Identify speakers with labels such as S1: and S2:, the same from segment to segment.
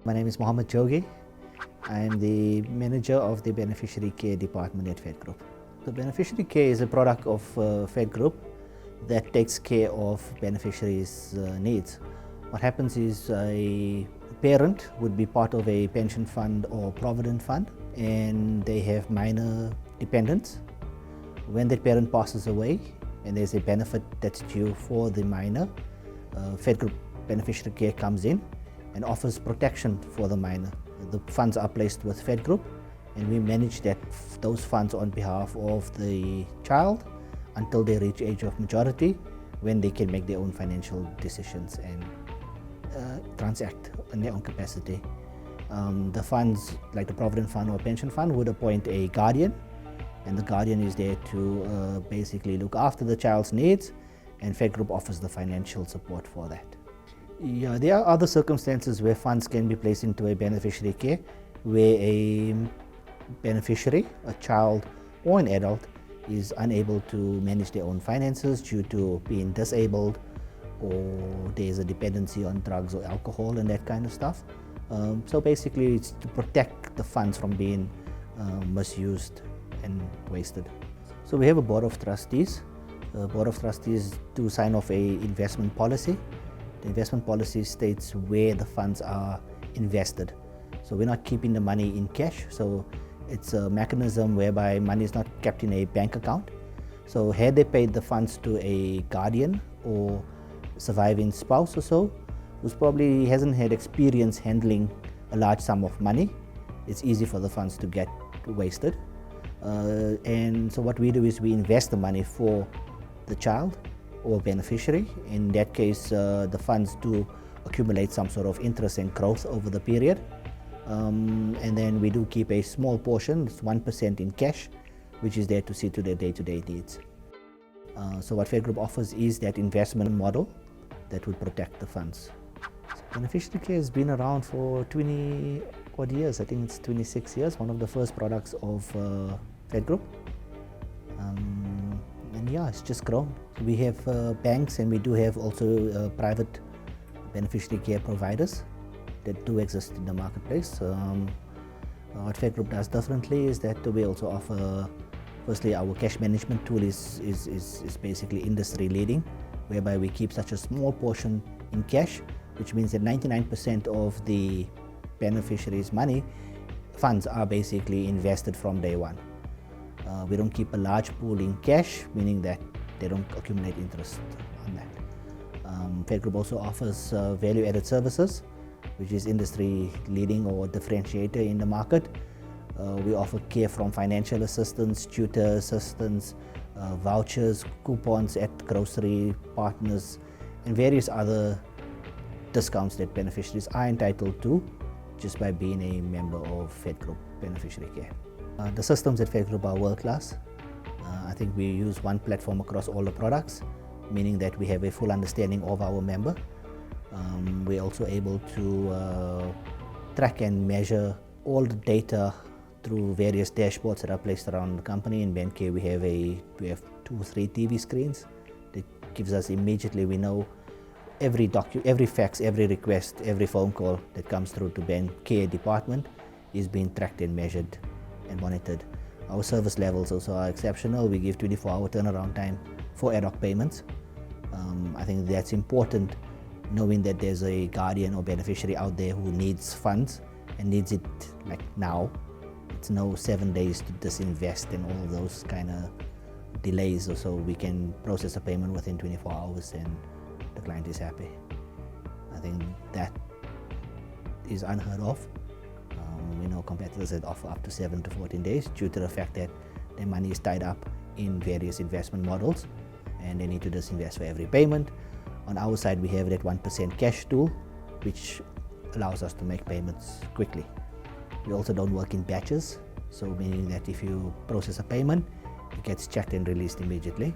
S1: My name is Mohammed Jogi. I am the manager of the Beneficiary Care Department at Fed Group. The Beneficiary Care is a product of Fed Group that takes care of beneficiaries' needs. What happens is a parent would be part of a pension fund or provident fund, and they have minor dependents. When that parent passes away and there's a benefit that's due for the minor, Fed Group Beneficiary Care comes in and offers protection for the minor. The funds are placed with Fed Group, and we manage those funds on behalf of the child until they reach age of majority, when they can make their own financial decisions and transact in their own capacity. The funds, like the provident fund or pension fund, would appoint a guardian, and the guardian is there to basically look after the child's needs, and Fed Group offers the financial support for that. Yeah, there are other circumstances where funds can be placed into a beneficiary care, where a beneficiary, a child or an adult, is unable to manage their own finances due to being disabled, or there's a dependency on drugs or alcohol and that kind of stuff. So basically it's to protect the funds from being misused and wasted. So we have a board of trustees. The board of trustees do sign off a investment policy. The investment policy states where the funds are invested. So we're not keeping the money in cash. So it's a mechanism whereby money is not kept in a bank account. So had they paid the funds to a guardian or surviving spouse or so, who's probably hasn't had experience handling a large sum of money, it's easy for the funds to get wasted. And so what we do is we invest the money for the child or beneficiary. In that case, the funds do accumulate some sort of interest and growth over the period. And then we do keep a small portion, it's 1% in cash, which is there to see to their day-to-day needs. So what Fed Group offers is that investment model that would protect the funds. So beneficiary care has been around for 20 odd years. I think it's 26 years, one of the first products of Fed Group. And yeah, it's just grown. We have banks, and we do have also private beneficiary care providers that do exist in the marketplace. What Fed Group does differently is that we also offer, firstly, our cash management tool is basically industry leading, whereby we keep such a small portion in cash, which means that 99% of the beneficiaries' money funds are basically invested from day one. We don't keep a large pool in cash, meaning that they don't accumulate interest on that. Fed Group also offers value-added services, which is industry leading or differentiator in the market. We offer care from financial assistance, tutor assistance, vouchers, coupons at grocery partners, and various other discounts that beneficiaries are entitled to just by being a member of Fed Group Beneficiary Care. The systems at Fed Group are world-class. I think we use one platform across all the products, meaning that we have a full understanding of our member. We're also able to track and measure all the data through various dashboards that are placed around the company. In BenCare, we have 2 or 3 TV screens that gives us immediately, we know every fax, every request, every phone call that comes through to BenCare department is being tracked and measured and monitored. Our service levels also are exceptional. We give 24-hour turnaround time for ad hoc payments. I think that's important, knowing that there's a guardian or beneficiary out there who needs funds and needs it like now. It's no 7 days to disinvest and all those kind of delays, or so we can process a payment within 24 hours and the client is happy. I think that is unheard of. We know competitors that offer up to 7 to 14 days due to the fact that their money is tied up in various investment models and they need to disinvest for every payment. On our side, we have that 1% cash tool, which allows us to make payments quickly. We also don't work in batches, so meaning that if you process a payment, it gets checked and released immediately,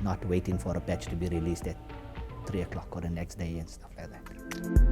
S1: not waiting for a batch to be released at 3 o'clock or the next day and stuff like that.